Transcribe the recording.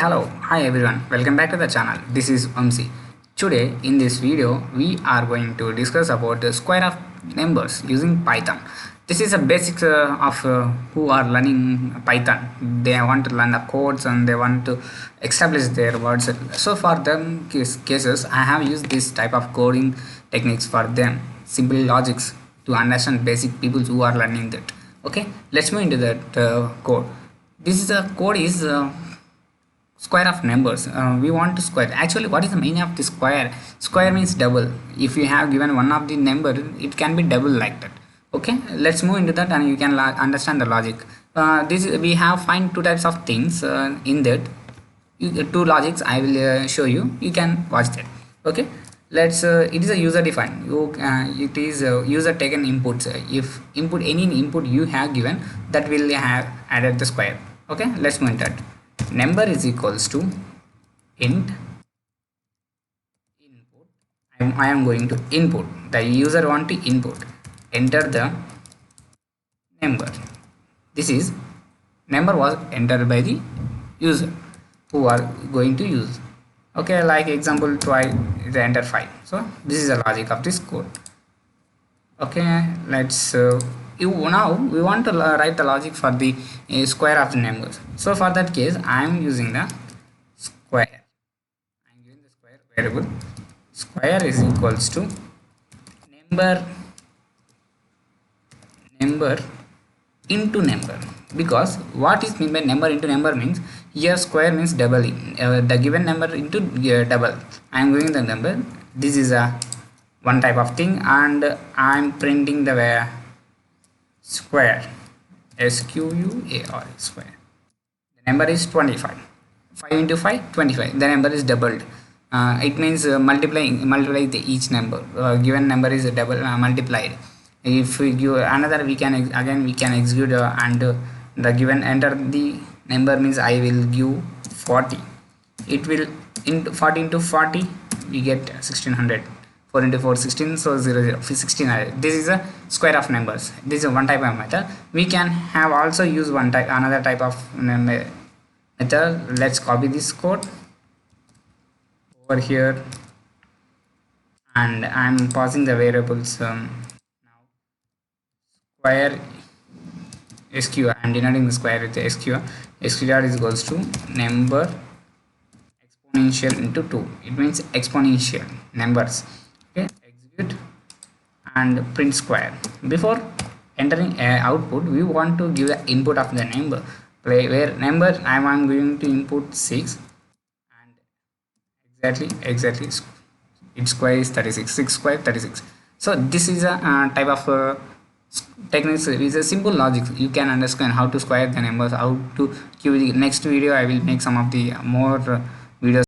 Hello, hi everyone, welcome back to the channel. This is Vamsi. Today in this video we are going to discuss about the square of numbers using Python. This is a basics of who are learning Python. They want to learn the codes and they want to establish their words. So for them cases I have used this type of coding techniques for them, simple logics to understand basic people who are learning that. Okay, let's move into that code. This is a code is square of numbers. We want to square. Actually, what is the meaning of the square? Square means double. If you have given one of the number, it can be double like that. Okay, let's move into that and you can understand the logic. This we have find two types of things in that. Two logics I will show you. You can watch that. Okay, let's it is a user defined. It is user taken inputs. If input any input you have given, that will have added the square. Okay, let's move into that. Number is equals to int input. I am going to input. The user want to input. Enter the number. This is number was entered by the user who are going to use. Okay, like example try the enter 5. So this is the logic of this code. Okay, let's now we want to write the logic for the square of the numbers. So for that case I am using the square. I am using the square variable. Square is equals to number into number, because what is mean by number into number means here square means double, the given number into double. I am giving the number. This is a one type of thing, and I am printing the square, SQUARE square. The number is 25. 5 into 5, 25. The number is doubled. It means multiply each number. Given number is double multiplied. If we give another, we can execute and the given enter the number means I will give 40. It will into 40 into 40 we get 1600. 4 into 4 16, so 1600. This is a square of numbers. This is one type of method. We can have also use another type of method. Let's copy this code over here, and I'm passing the variables now square SQR. I'm denoting the square with the SQR. SQR is equals to number exponential into 2. It means exponential numbers. Okay, execute and print square. Before entering output, we want to give the input of the number. Where number I am going to input 6, and exactly its square is 36. 6 square 36. So this is a type of techniques. Is a simple logic. You can understand how to square the numbers, how to give the next video. I will make some of the more videos